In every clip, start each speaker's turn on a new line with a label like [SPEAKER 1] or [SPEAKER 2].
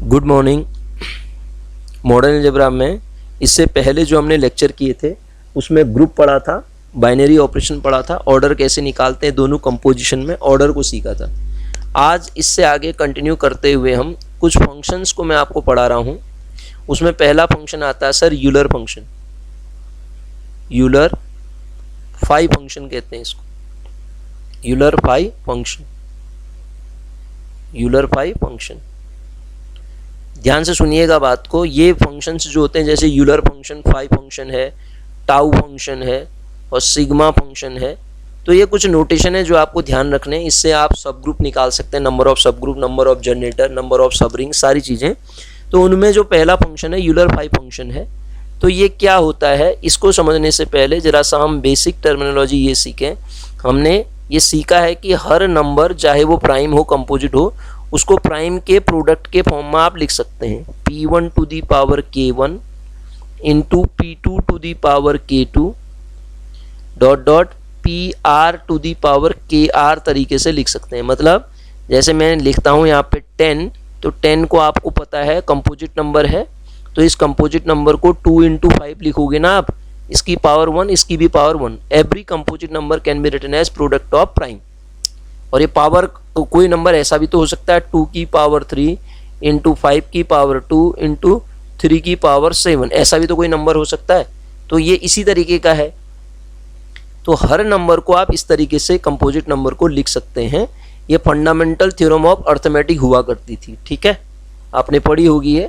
[SPEAKER 1] Good morning. Modern algebra में इससे पहले जो हमने लेक्चर किए थे उसमें ग्रुप पढ़ा था, बाइनरी ऑपरेशन पढ़ा था, ऑर्डर कैसे निकालते हैं दोनों कंपोजिशन में, ऑर्डर को सीखा था। आज इससे आगे कंटिन्यू करते हुए हम कुछ फंक्शंस को मैं आपको पढ़ा रहा हूँ। उसमें पहला फंक्शन आता है sir Euler function. Euler phi function कहते हैं इसको, Euler phi function. Euler phi function, ध्यान से सुनिएगा बात को। ये फंक्शंस जो होते हैं जैसे यूलर फंक्शन, फाई फंक्शन है, टाउ फंक्शन है और सिग्मा फंक्शन है, तो ये कुछ नोटेशन है जो आपको ध्यान रखने हैं। इससे आप सब ग्रुप निकाल सकते हैं, नंबर ऑफ सब group, number of generator, number of सब रिंग, सारी चीज़ें। तो उनमें जो पहला फंक्शन है यूलर फाई फंक्शन है। तो ये क्या होता है, इसको समझने से पहले जरा सा हम बेसिक टर्मिनोलॉजी ये सीखें। हमने ये सीखा है कि हर नंबर चाहे वो प्राइम हो, कंपोजिट हो, उसको प्राइम के प्रोडक्ट के फॉर्म में आप लिख सकते हैं। P1 to the power K1 into P2 to the power K2 dot dot PR to the power KR तरीके से लिख सकते हैं। मतलब जैसे मैं लिखता हूँ यहाँ पे 10, तो 10 को आपको पता है कंपोजिट नंबर है, तो इस कंपोजिट नंबर को 2 इंटू 5 लिखोगे ना आप, इसकी पावर 1, इसकी भी power 1। Every composite number can be written as product of prime. और ये पावर कोई नंबर ऐसा भी तो हो सकता है 2 की पावर 3 इंटू 5 की पावर 2 इंटू 3 की पावर 7, ऐसा भी तो कोई नंबर हो सकता है। तो ये इसी तरीके का है। तो हर नंबर को आप इस तरीके से कंपोजिट नंबर को लिख सकते हैं। ये फंडामेंटल थ्योरम ऑफ अर्थमेटिक हुआ करती थी, ठीक है, आपने पढ़ी होगी ये।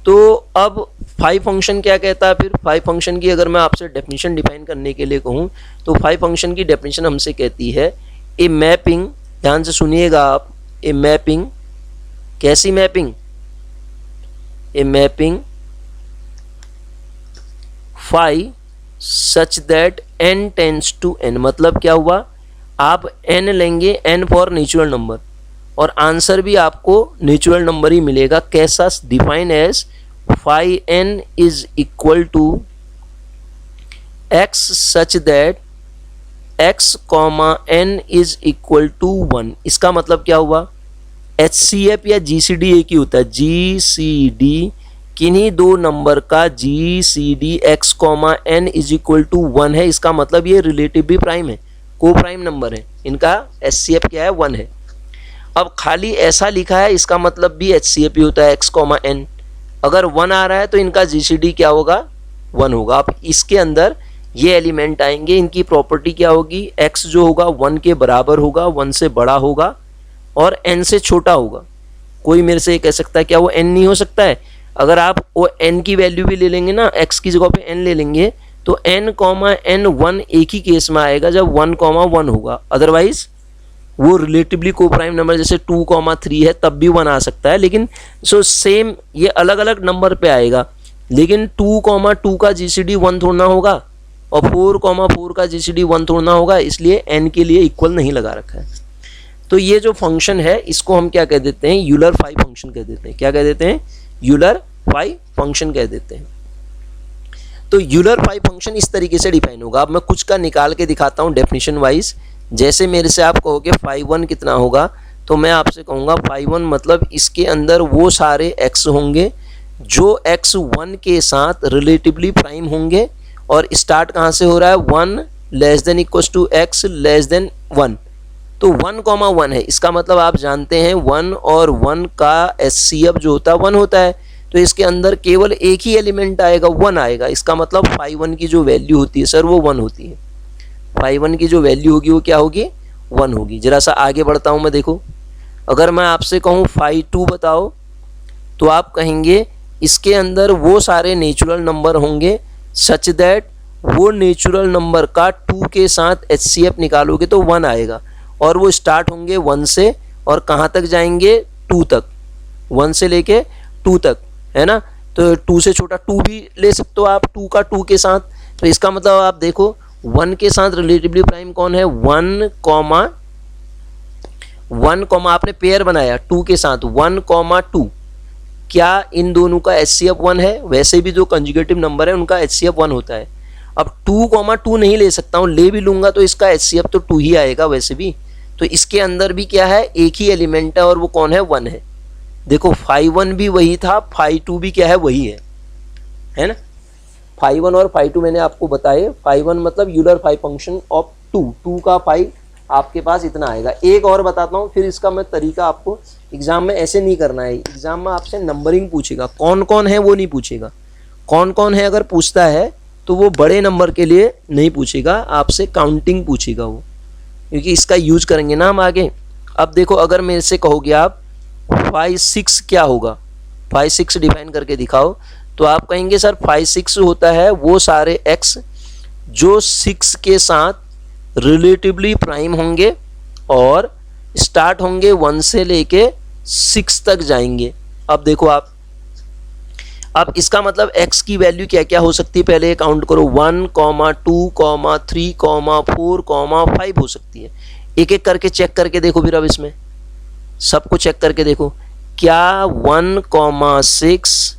[SPEAKER 1] तो अब फाई फंक्शन क्या कहता है फिर? फाई फंक्शन की अगर मैं आपसे डेफिनेशन डिफाइन करने के लिए कहूँ तो फाई फंक्शन की डेफिनेशन हमसे कहती है ए मैपिंग, ध्यान से सुनिएगा आप, ए मैपिंग, कैसी mapping? A mapping phi such that n tends to n। मतलब क्या हुआ, आप n लेंगे, n फॉर नेचुरल नंबर, और आंसर भी आपको नेचुरल नंबर ही मिलेगा। कैसा? Define as phi n is equal to x such that x comma n is equal to 1। इसका मतलब क्या हुआ, HCF या GCD एक ही होता है। GCD किन्हीं दो नंबर का GCD x comma n is equal to 1 है। इसका मतलब ये रिलेटिवली प्राइम है, को प्राइम नंबर है, इनका HCF क्या है, 1 है। अब खाली ऐसा लिखा है, इसका मतलब भी HCF ही होता है x कॉमा n। अगर 1 आ रहा है तो इनका GCD क्या होगा, 1 होगा। अब इसके अंदर ये एलिमेंट आएंगे, इनकी प्रॉपर्टी क्या होगी, x जो होगा 1 के बराबर होगा, 1 से बड़ा होगा और n से छोटा होगा। कोई मेरे से कह सकता है क्या वो n नहीं हो सकता है? अगर आप वो n की वैल्यू भी ले लेंगे ना, x की जगह पे n ले लेंगे, तो n कॉमा n 1 एक ही केस में आएगा जब 1 कॉमा 1 होगा। अदरवाइज वो रिलेटिवली को प्राइम नंबर जैसे 2 कॉमा 3 है तब भी 1 आ सकता है। लेकिन सो सेम ये अलग अलग नंबर पे आएगा, लेकिन 2 कॉमा 2 का GCD 1 थोड़ा होगा और 4 कॉमा 4 का GCD 1 थोड़ा होगा, इसलिए n के लिए इक्वल नहीं लगा रखा है। तो ये जो फंक्शन है इसको हम क्या कह देते हैं, यूलर फाई फंक्शन कह देते हैं। क्या कह देते हैं? यूलर फाई फंक्शन कह देते हैं। तो यूलर फाई फंक्शन इस तरीके से डिफाइन होगा। अब मैं कुछ का निकाल के दिखाता हूँ डेफिनेशन वाइज। जैसे मेरे से आप कहोगे फाई 1 कितना होगा, तो मैं आपसे कहूँगा फाई 1 मतलब इसके अंदर वो सारे x होंगे जो x 1 के साथ रिलेटिवली प्राइम होंगे। और स्टार्ट कहाँ से हो रहा है, 1 less than equals to x less than 1। तो 1 कॉमा 1 है, इसका मतलब आप जानते हैं 1 और 1 का HCF जो होता है 1 होता है। तो इसके अंदर केवल एक ही एलिमेंट आएगा, 1 आएगा। इसका मतलब फाई 1 की जो वैल्यू होती है सर वो 1 होती है। फाई 1 की जो वैल्यू होगी वो क्या होगी, 1 होगी। जरा सा आगे बढ़ता हूँ मैं, देखो अगर मैं आपसे कहूँ फाई 2 बताओ, तो आप कहेंगे इसके अंदर वो सारे नेचुरल नंबर होंगे सच दैट वो नेचुरल नंबर का 2 के साथ HCF निकालोगे तो 1 आएगा। और वो स्टार्ट होंगे 1 से और कहाँ तक जाएंगे, 2 तक, 1 से लेके 2 तक, है ना। तो 2 से छोटा 2 भी ले सकते हो आप, 2 का 2 के साथ। तो इसका मतलब आप देखो 1 के साथ रिलेटिवली प्राइम कौन है, 1 कॉमा आपने पेयर बनाया 2 के साथ 1 कॉमा 2। क्या इन दोनों का HCF 1 है? वैसे भी जो कंजुगेटिव नंबर है उनका HCF 1 होता है। अब 2 कॉमा 2 नहीं ले सकता हूँ, ले भी लूंगा तो इसका HCF तो 2 ही आएगा वैसे भी। तो इसके अंदर भी क्या है, एक ही एलिमेंट है और वो कौन है, 1 है। देखो फाई 1 भी वही था, फाई 2 भी क्या है, वही है ना। फाई 1 और फाई 2 मैंने आपको बताए। फाई 1 मतलब यूलर फाई फंक्शन ऑफ 2 का फाई आपके पास इतना आएगा। एक और बताता हूँ, फिर इसका मैं तरीका आपको, एग्जाम में ऐसे नहीं करना है। एग्जाम में आपसे नंबरिंग पूछेगा, कौन कौन है वो नहीं पूछेगा। कौन कौन है अगर पूछता है तो वो बड़े नंबर के लिए नहीं पूछेगा, आपसे काउंटिंग पूछेगा वो, क्योंकि इसका यूज करेंगे ना हम आगे। अब देखो, अगर मेरे से कहोगे आप 5 6 क्या होगा, 5 6 डिफाइन करके दिखाओ, तो आप कहेंगे सर 5 6 होता है वो सारे x जो 6 के साथ रिलेटिवली प्राइम होंगे और स्टार्ट होंगे 1 से लेके 6 तक जाएंगे। अब देखो आप, अब इसका मतलब x की वैल्यू क्या क्या हो सकती है, पहले काउंट करो, 1, 2, 3, 4, 5 हो सकती है। एक एक करके चेक करके देखो फिर, अब इसमें सबको चेक करके देखो, क्या 1,6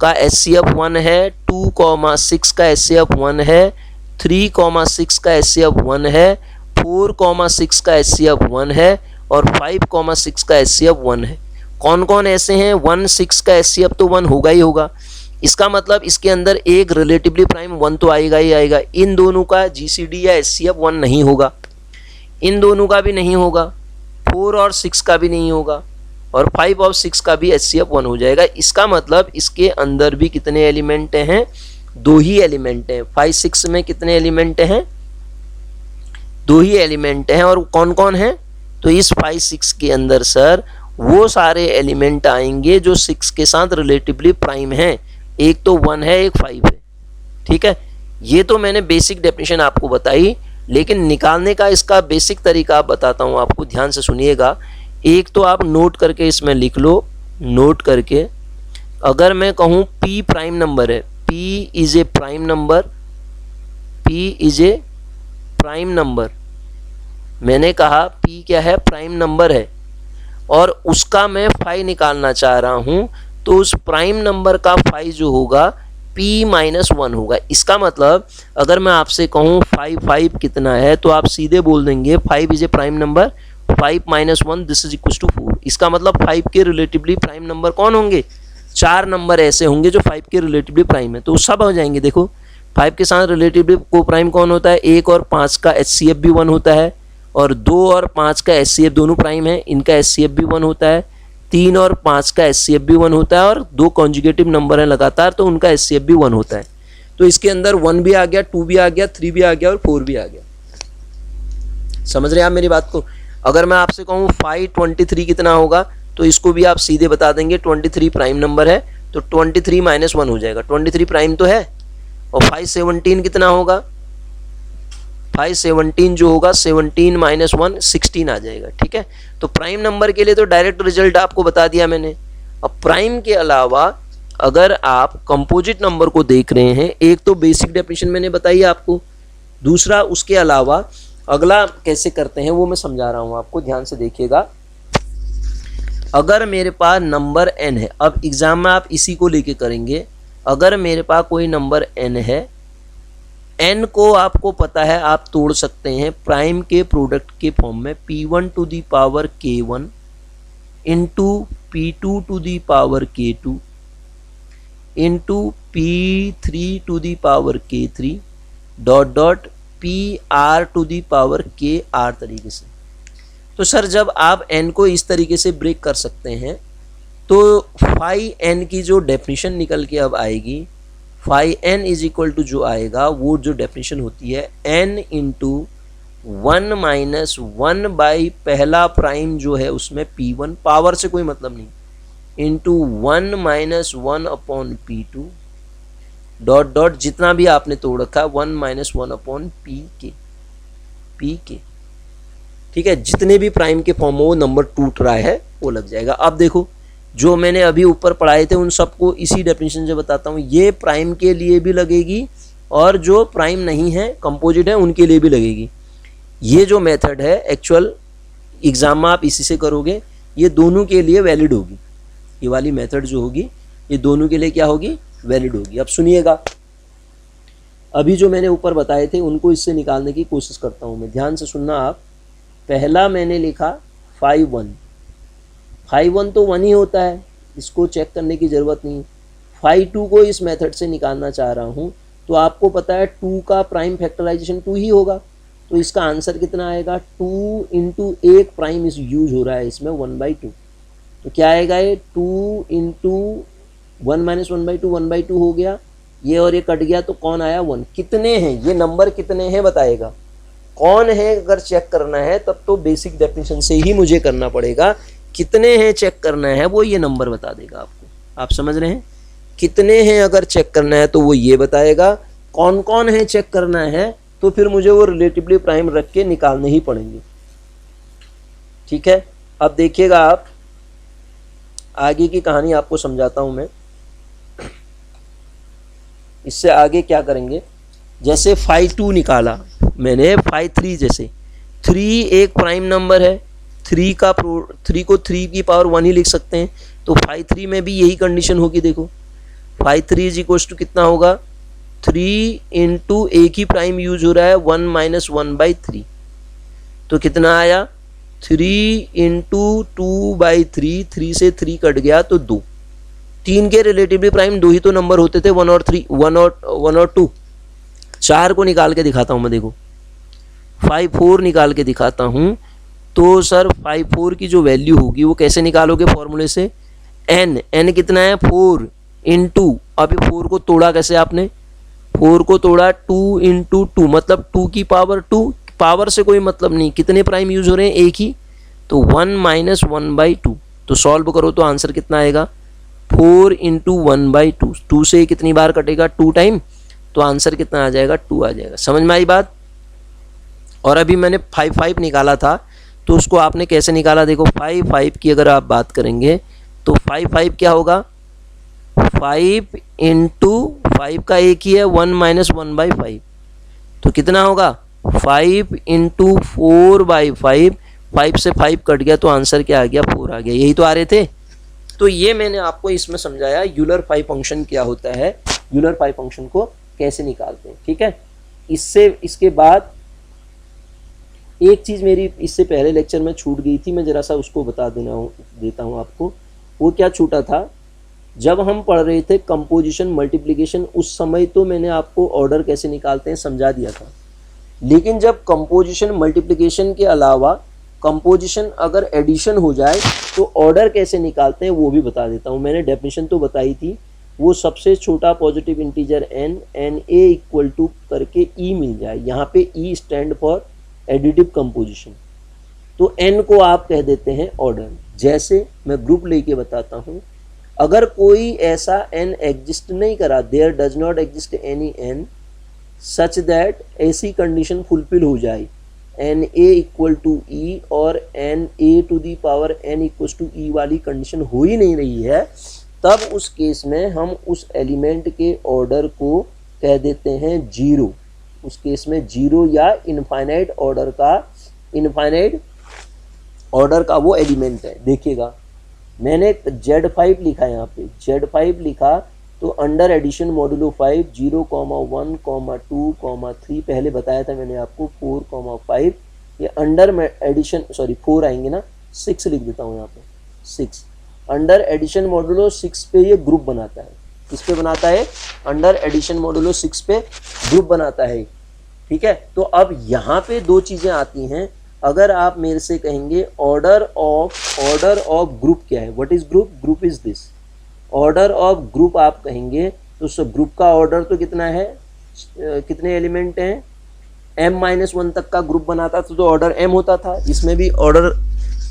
[SPEAKER 1] का HCF 1 है, 2,6 का HCF 1 है, 3,6 का HCF 1 है, 4,6 का HCF 1 है और 5,6 का HCF 1 है। कौन कौन ऐसे हैं, 1 6 का HCF तो 1 होगा ही होगा। इसका मतलब इसके अंदर एक रिलेटिवली प्राइम 1 तो आएगा ही आएगा। इन दोनों का GCD या HCF 1 नहीं होगा, इन दोनों का भी नहीं होगा, 4 और 6 का भी नहीं होगा और 5 और 6 का भी HCF 1 हो जाएगा। इसका मतलब इसके अंदर भी कितने एलिमेंट हैं, 2 ही एलिमेंट हैं। 5 6 में कितने एलिमेंट हैं, 2 ही एलिमेंट हैं। और कौन कौन है, तो इस 5 6 के अंदर सर वो सारे एलिमेंट आएंगे जो 6 के साथ रिलेटिवली प्राइम हैं। एक तो 1 है, एक 5 है, ठीक है। ये तो मैंने बेसिक डेफिनेशन आपको बताई, लेकिन निकालने का इसका बेसिक तरीका बताता हूँ आपको, ध्यान से सुनिएगा। एक तो आप नोट करके इसमें लिख लो, नोट करके, अगर मैं कहूँ P प्राइम नंबर है, P is a prime number, P is a prime number, मैंने कहा P क्या है, प्राइम नंबर है, और उसका मैं फाई निकालना चाह रहा हूँ, तो उस प्राइम नंबर का फाई जो होगा P-1 होगा। इसका मतलब अगर मैं आपसे कहूँ 5 कितना है, तो आप सीधे बोल देंगे 5 is a prime number, 5 - 1 this is equal to 4। इसका मतलब 5 के रिलेटिवली प्राइम नंबर कौन होंगे, 4 नंबर ऐसे होंगे जो 5 के रिलेटिवली प्राइम है, तो सब हो जाएंगे। देखो 5 के साथ रिलेटिवली को प्राइम कौन होता है, 1 और 5 का HCF भी 1 होता है, और 2 और 5 का HCF दोनों प्राइम है, इनका HCF भी 1 होता है, 3 और 5 का HCF भी 1 होता है, और 2 कॉन्जुगेटिव नंबर हैं लगातार तो उनका HCF भी 1 होता है। तो इसके अंदर 1 भी आ गया, 2 भी आ गया, 3 भी आ गया और 4 भी आ गया। समझ रहे हैं आप मेरी बात को। अगर मैं आपसे कहूँ 523 कितना होगा, तो इसको भी आप सीधे बता देंगे 23 प्राइम नंबर है, तो 23 - 1 हो जाएगा, 23 प्राइम तो है। और 517 कितना होगा, 517 जो होगा 17 - 1 16 आ जाएगा, ठीक है। तो प्राइम नंबर के लिए तो डायरेक्ट रिजल्ट आपको बता दिया मैंने। अब प्राइम के अलावा अगर आप कंपोजिट नंबर को देख रहे हैं, एक तो बेसिक डेफिनेशन मैंने बताई आपको, दूसरा उसके अलावा अगला कैसे करते हैं वो मैं समझा रहा हूं आपको, ध्यान से देखिएगा। अगर मेरे पास नंबर n है, अब एग्जाम में आप इसी को लेके करेंगे, अगर मेरे पास कोई नंबर n है, n को आपको पता है आप तोड़ सकते हैं प्राइम के प्रोडक्ट के फॉर्म में, p1 to the power k1 into p2 to the power k2 into p3 to the power k3 dot dot pr to the power kr तरीके से। तो सर जब आप n को इस तरीके से ब्रेक कर सकते हैं, तो फाई n की जो डेफिनेशन निकल के अब आएगी, phi n is equal to जो आएगा वो जो डेफिनेशन होती है n इंटू 1 - 1 बाई पहला प्राइम जो है उसमें p1, पावर से कोई मतलब नहीं, into 1 - 1 upon p2 dot dot जितना भी आपने तोड़ रखा 1 - 1 अपॉन p के, ठीक है। जितने भी प्राइम के फॉर्म में वो नंबर टूट रहा है वो लग जाएगा। अब देखो जो मैंने अभी ऊपर पढ़ाए थे उन सबको इसी डेफिनेशन से बताता हूँ, ये प्राइम के लिए भी लगेगी और जो प्राइम नहीं है कंपोजिट है उनके लिए भी लगेगी। ये जो मेथड है एक्चुअल एग्जाम में आप इसी से करोगे, ये दोनों के लिए वैलिड होगी। ये वाली मेथड जो होगी ये दोनों के लिए क्या होगी, वैलिड होगी। अब सुनिएगा, अभी जो मैंने ऊपर बताए थे उनको इससे निकालने की कोशिश करता हूँ मैं, ध्यान से सुनना आप। पहला मैंने लिखा 5 1, फाई 1 तो 1 ही होता है, इसको चेक करने की ज़रूरत नहीं। फाई 2 को इस मेथड से निकालना चाह रहा हूँ, तो आपको पता है 2 का प्राइम फैक्टराइजेशन 2 ही होगा, तो इसका आंसर कितना आएगा 2 इंटू एक प्राइम इस यूज हो रहा है इसमें 1/2, तो क्या आएगा ये 2 इंटू 1 माइनस 1/2 1/2 हो गया, ये और ये कट गया तो कौन आया 1। कितने हैं ये नंबर, कितने हैं बताएगा कौन है। अगर चेक करना है तब तो बेसिक डेफिनेशन से ही मुझे करना पड़ेगा, कितने हैं चेक करना है वो ये नंबर बता देगा आपको। आप समझ रहे हैं, कितने हैं अगर चेक करना है तो वो ये बताएगा, कौन कौन है चेक करना है तो फिर मुझे वो रिलेटिवली प्राइम रख के निकालने ही पड़ेंगे। ठीक है, अब देखिएगा आप आगे की कहानी आपको समझाता हूं मैं। इससे आगे क्या करेंगे, जैसे फाई 2 निकाला मैंने, फाई 3 जैसे 3 एक प्राइम नंबर है, 3 को 3 की पावर 1 ही लिख सकते हैं, तो फाई 3 में भी यही कंडीशन होगी। देखो फाई 3 इज इक्वल टू कितना होगा 3 इंटू एक ही प्राइम यूज हो रहा है 1 माइनस 1/3, तो कितना आया 3 इंटू 2/3, 3 से 3 कट गया तो 2। 3 के रिलेटिवली प्राइम 2 ही तो नंबर होते थे, 1 और 3, 1 और 2। 4 को निकाल के दिखाता हूं मैं, देखो फाई 4 निकाल के दिखाता हूं, तो सर फाई 4 की जो वैल्यू होगी वो कैसे निकालोगे फॉर्मूले से, n कितना है 4 इंटू, अभी 4 को तोड़ा कैसे आपने, 4 को तोड़ा 2 इंटू 2 मतलब 2 की पावर 2, पावर से कोई मतलब नहीं, कितने प्राइम यूज हो रहे हैं एक ही, तो 1 माइनस 1/2, तो सॉल्व करो तो आंसर कितना आएगा 4 इंटू 1/2, 2 से कितनी बार कटेगा 2 टाइम, तो आंसर कितना आ जाएगा 2 आ जाएगा। समझ में आई बात। और अभी मैंने 5 निकाला था, तो उसको आपने कैसे निकाला, देखो 5 की अगर आप बात करेंगे तो 5 क्या होगा, 5 इंटू 5 का एक ही है 1 माइनस 1/5, तो कितना होगा 5 इंटू 4/5, 5 से 5 कट गया तो आंसर क्या आ गया 4 आ गया। यही तो आ रहे थे। तो ये मैंने आपको इसमें समझाया यूलर पाइप फंक्शन क्या होता है, यूलर पाइप फंक्शन को कैसे निकालते हैं। ठीक है, इसके बाद एक चीज़ मेरी इससे पहले लेक्चर में छूट गई थी, मैं ज़रा सा उसको बता देता हूँ आपको। वो क्या छूटा था, जब हम पढ़ रहे थे कंपोजिशन मल्टीप्लिकेशन, उस समय तो मैंने आपको ऑर्डर कैसे निकालते हैं समझा दिया था, लेकिन जब कंपोजिशन मल्टीप्लिकेशन के अलावा कंपोजिशन अगर एडिशन हो जाए तो ऑर्डर कैसे निकालते हैं वो भी बता देता हूँ। मैंने डेफिनेशन तो बताई थी, वो सबसे छोटा positive integer n a equal to करके e मिल जाए, यहाँ पे e stand for additive composition, तो n को आप कह देते हैं ऑर्डर। जैसे मैं ग्रुप लेके बताता हूँ, अगर कोई ऐसा n एग्जिस्ट नहीं करा, there does not exist any n such that ऐसी कंडीशन फुलफिल हो जाए n a equal to e और n a to the power n equal to e वाली कंडीशन हो ही नहीं रही है, तब उस केस में हम उस एलिमेंट के ऑर्डर को कह देते हैं 0। उस केस में 0 या इनफाइनाइट ऑर्डर का वो एलिमेंट है। देखिएगा मैंने Z5 लिखा है, यहाँ पे Z5 लिखा तो अंडर एडिशन मॉडुलो 5 0, 1, 2, 3 पहले बताया था मैंने आपको, 4, 5 ये अंडर एडिशन 4 आएंगे ना, 6 लिख देता हूँ यहाँ पे 6 अंडर एडिशन मॉडुलो 6 पे ये ग्रुप बनाता है। किस पे बनाता है, अंडर एडिशन मॉडुलो 6 पे ग्रुप बनाता है। ठीक है, तो अब यहाँ पे दो चीज़ें आती हैं। अगर आप मेरे से कहेंगे ऑर्डर ऑफ ग्रुप क्या है, what is group, group is this, order of group आप कहेंगे तो उस ग्रुप का ऑर्डर तो कितना है, कितने एलिमेंट हैं, m-1 तक का ग्रुप बनाता था तो ऑर्डर m होता था, इसमें भी ऑर्डर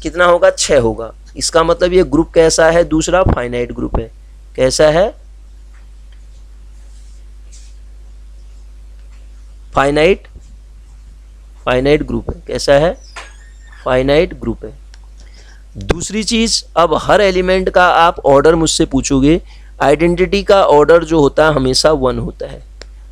[SPEAKER 1] कितना होगा 6 होगा। इसका मतलब ये ग्रुप कैसा है, दूसरा फाइनाइट ग्रुप है। कैसा है, फाइनाइट ग्रुप है। कैसा है, फाइनाइट ग्रुप है। दूसरी चीज, अब हर एलिमेंट का आप ऑर्डर मुझसे पूछोगे, आइडेंटिटी का ऑर्डर जो होता है हमेशा 1 होता है।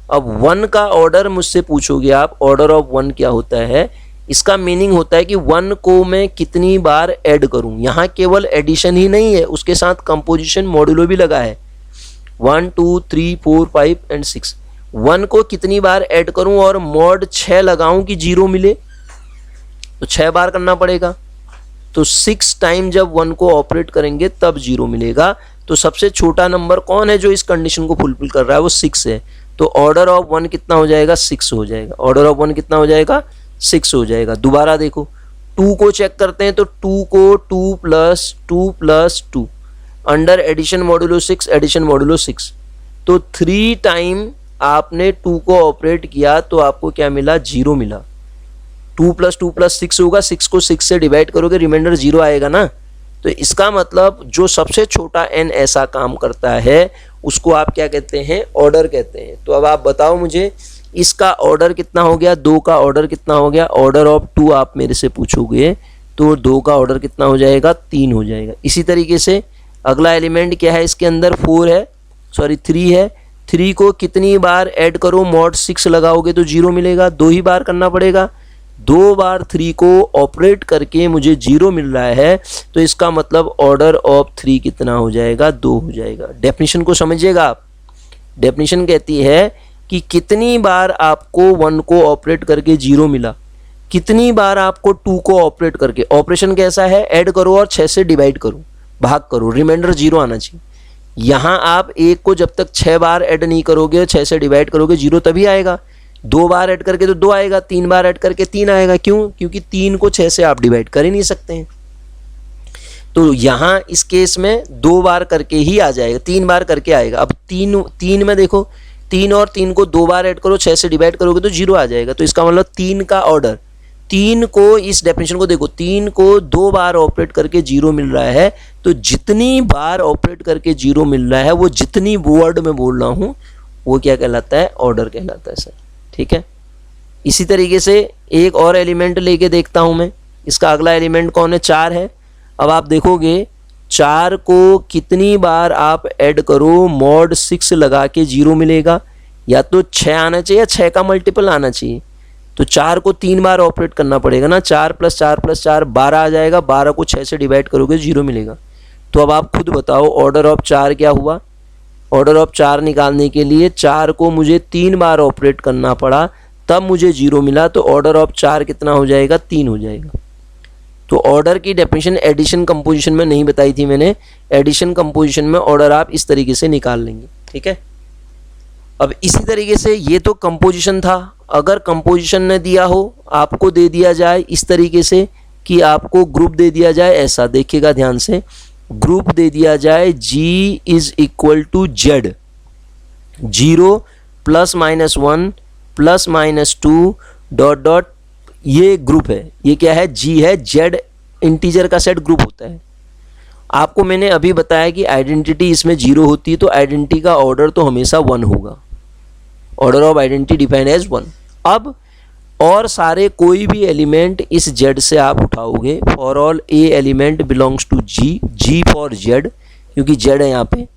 [SPEAKER 1] अब 1 का ऑर्डर मुझसे पूछोगे आप, ऑर्डर ऑफ 1 क्या होता है, इसका मीनिंग होता है कि 1 को मैं कितनी बार ऐड करूं। यहाँ केवल एडिशन ही नहीं है, उसके साथ कंपोजिशन मॉड्यूलो भी लगा है, 1, 2, 3, 4, 5 एंड 6। 1 को कितनी बार ऐड करूं और मॉड 6 लगाऊं कि 0 मिले, तो 6 बार करना पड़ेगा। तो 6 टाइम जब 1 को ऑपरेट करेंगे तब 0 मिलेगा। तो सबसे छोटा नंबर कौन है जो इस कंडीशन को फुलफिल कर रहा है, वो 6 है। तो ऑर्डर ऑफ 1 कितना हो जाएगा, 6 हो जाएगा। ऑर्डर ऑफ 1 कितना हो जाएगा, 6 हो जाएगा। दोबारा देखो 2 को चेक करते हैं, तो 2 को 2 plus 2 plus 2 under addition modulo 6, addition modulo 6। तो 3 टाइम आपने 2 को ऑपरेट किया तो आपको क्या मिला, 0 मिला। 2 प्लस 2 प्लस 6 होगा, 6 को 6 से डिवाइड करोगे रिमाइंडर 0 आएगा ना। तो इसका मतलब जो सबसे छोटा n ऐसा काम करता है उसको आप क्या कहते हैं, ऑर्डर कहते हैं। तो अब आप बताओ मुझे इसका ऑर्डर कितना हो गया, 2 का ऑर्डर कितना हो गया। ऑर्डर ऑफ 2 आप मेरे से पूछोगे तो 2 का ऑर्डर कितना हो जाएगा, 3 हो जाएगा। इसी तरीके से अगला एलिमेंट क्या है, इसके अंदर 4 है, सॉरी 3 है। 3 को कितनी बार ऐड करो, मॉड 6 लगाओगे तो 0 मिलेगा, 2 ही बार करना पड़ेगा। 2 बार 3 को ऑपरेट करके मुझे 0 मिल रहा है, तो इसका मतलब ऑर्डर ऑफ 3 कितना हो जाएगा, 2 हो जाएगा। डेफिनेशन को समझिएगा आप। डेफिनेशन कहती है कि कितनी बार आपको 1 को ऑपरेट करके 0 मिला, कितनी बार आपको 2 को ऑपरेट करके। ऑपरेशन कैसा है, ऐड करो और 6 से डिवाइड करो, भाग करो, रिमाइंडर 0 आना चाहिए। यहाँ आप 1 को जब तक 6 बार ऐड नहीं करोगे, 6 से डिवाइड करोगे, 0 तभी आएगा। 2 बार ऐड करके तो 2 आएगा, 3 बार ऐड करके 3 आएगा। क्यों, क्योंकि 3 को 6 से आप डिवाइड कर ही नहीं सकते हैं। तो यहाँ इस केस में 2 बार करके ही आ जाएगा, 3 बार करके आएगा। अब 3 में देखो, 3 और 3 को 2 बार ऐड करो, 6 से डिवाइड करोगे तो 0 आ जाएगा। तो इसका मतलब 3 का ऑर्डर, 3 को, इस डेफिनेशन को देखो, 3 को 2 बार ऑपरेट करके 0 मिल रहा है। तो जितनी बार ऑपरेट करके 0 मिल रहा है, वो जितनी वर्ड में बोल रहा हूँ वो क्या कहलाता है, ऑर्डर कहलाता है सर। ठीक है। इसी तरीके से एक और एलिमेंट लेके देखता हूं मैं। इसका अगला एलिमेंट कौन है, 4 है। अब आप देखोगे 4 को कितनी बार आप ऐड करो, मॉड 6 लगा के 0 मिलेगा। या तो 6 आना चाहिए या 6 का मल्टीपल आना चाहिए। तो 4 को 3 बार ऑपरेट करना पड़ेगा ना, 4 प्लस 4 प्लस 4 12 आ जाएगा। 12 को 6 से डिवाइड करोगे 0 मिलेगा। तो अब आप खुद बताओ ऑर्डर ऑफ 4 क्या हुआ। ऑर्डर ऑफ 4 निकालने के लिए 4 को मुझे 3 बार ऑपरेट करना पड़ा, तब मुझे 0 मिला। तो ऑर्डर ऑफ 4 कितना हो जाएगा, 3 हो जाएगा। तो ऑर्डर की डेफिनेशन एडिशन कंपोजिशन में नहीं बताई थी मैंने। एडिशन कंपोजिशन में ऑर्डर आप इस तरीके से निकाल लेंगे। ठीक है। अब इसी तरीके से ये तो कंपोजिशन था। अगर कंपोजिशन ने दिया हो, आपको दे दिया जाए इस तरीके से कि आपको ग्रुप दे दिया जाए, ऐसा देखिएगा ध्यान से, ग्रुप दे दिया जाए G is equal to Z, 0 plus minus 1 plus minus 2 dot dot, ये ग्रुप है। ये क्या है, G है। Z इंटीजर का सेट ग्रुप होता है। आपको मैंने अभी बताया कि आइडेंटिटी इसमें 0 होती है, तो आइडेंटिटी का ऑर्डर तो हमेशा 1 होगा। Order of identity defined as 1। अब और सारे कोई भी एलिमेंट इस Z से आप उठाओगे, for all A element belongs to G, G for Z, क्योंकि Z है यहाँ पे।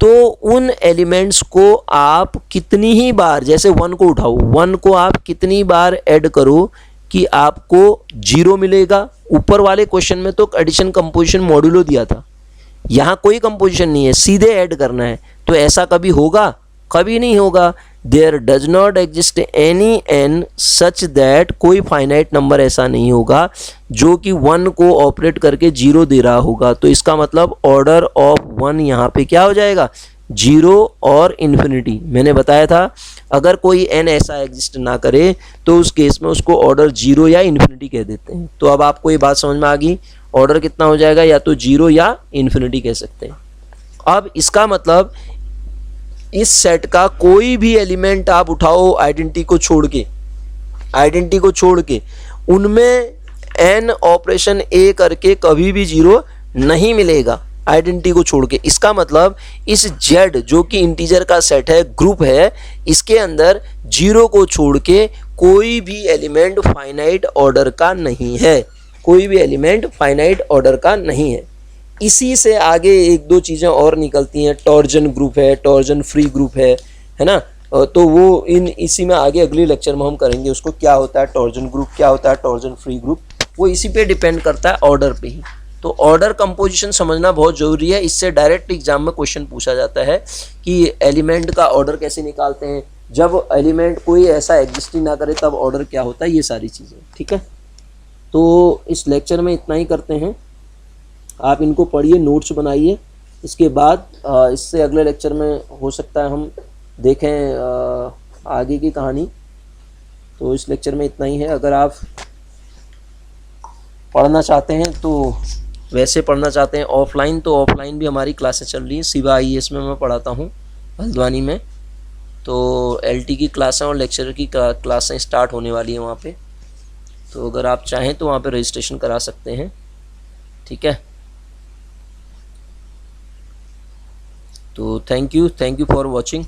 [SPEAKER 1] तो उन एलिमेंट्स को आप कितनी ही बार, जैसे 1 को उठाओ, 1 को आप कितनी बार ऐड करो कि आपको 0 मिलेगा। ऊपर वाले क्वेश्चन में तो एडिशन कंपोजिशन मॉड्यूलो दिया था, यहाँ कोई कंपोजिशन नहीं है, सीधे ऐड करना है। तो ऐसा कभी होगा, कभी नहीं होगा। There does not exist any n such that, कोई फाइनाइट नंबर ऐसा नहीं होगा जो कि 1 को ऑपरेट करके 0 दे रहा होगा। तो इसका मतलब ऑर्डर ऑफ 1 यहाँ पे क्या हो जाएगा, 0 और इन्फिनिटी। मैंने बताया था अगर कोई n ऐसा एग्जिस्ट ना करे तो उस केस में उसको ऑर्डर 0 या इन्फिनिटी कह देते हैं। तो अब आपको ये बात समझ में आ गई, ऑर्डर कितना हो जाएगा, या तो 0 या इन्फिनिटी कह सकते हैं। अब इसका मतलब इस सेट का कोई भी एलिमेंट आप उठाओ आइडेंटिटी को छोड़ के, उनमें n ऑपरेशन A करके कभी भी 0 नहीं मिलेगा आइडेंटिटी को छोड़ के। इसका मतलब इस Z जो कि इंटीजर का सेट है, ग्रुप है, इसके अंदर 0 को छोड़ के कोई भी एलिमेंट फाइनाइट ऑर्डर का नहीं है, कोई भी एलिमेंट फाइनाइट ऑर्डर का नहीं है। इसी से आगे एक दो चीज़ें और निकलती हैं, टॉर्जन ग्रुप है, टॉर्जन फ्री ग्रुप है ना। तो वो इसी में आगे अगले लेक्चर में हम करेंगे उसको, क्या होता है टॉर्जन ग्रुप, क्या होता है टॉर्जन फ्री ग्रुप, वो इसी पे डिपेंड करता है ऑर्डर पे ही। तो ऑर्डर कंपोजिशन समझना बहुत ज़रूरी है। इससे डायरेक्ट एग्जाम में क्वेश्चन पूछा जाता है कि एलिमेंट का ऑर्डर कैसे निकालते हैं, जब एलिमेंट कोई ऐसा एग्जिस्ट ही ना करे तब ऑर्डर क्या होता है, ये सारी चीज़ें। ठीक है। तो इस लेक्चर में इतना ही करते हैं। आप इनको पढ़िए, नोट्स बनाइए। इसके बाद इससे अगले लेक्चर में हो सकता है हम देखें आगे की कहानी। तो इस लेक्चर में इतना ही है। अगर आप पढ़ना चाहते हैं तो वैसे पढ़ना चाहते हैं ऑफलाइन, तो ऑफलाइन भी हमारी क्लासें चल रही हैं। सिवा IAS में मैं पढ़ाता हूँ हल्द्वानी में। तो LT की क्लासें और लेक्चर की क्लासें स्टार्ट होने वाली हैं वहाँ पे। तो अगर आप चाहें तो वहाँ पे रजिस्ट्रेशन करा सकते हैं। ठीक है, तो थैंक यू फॉर वॉचिंग।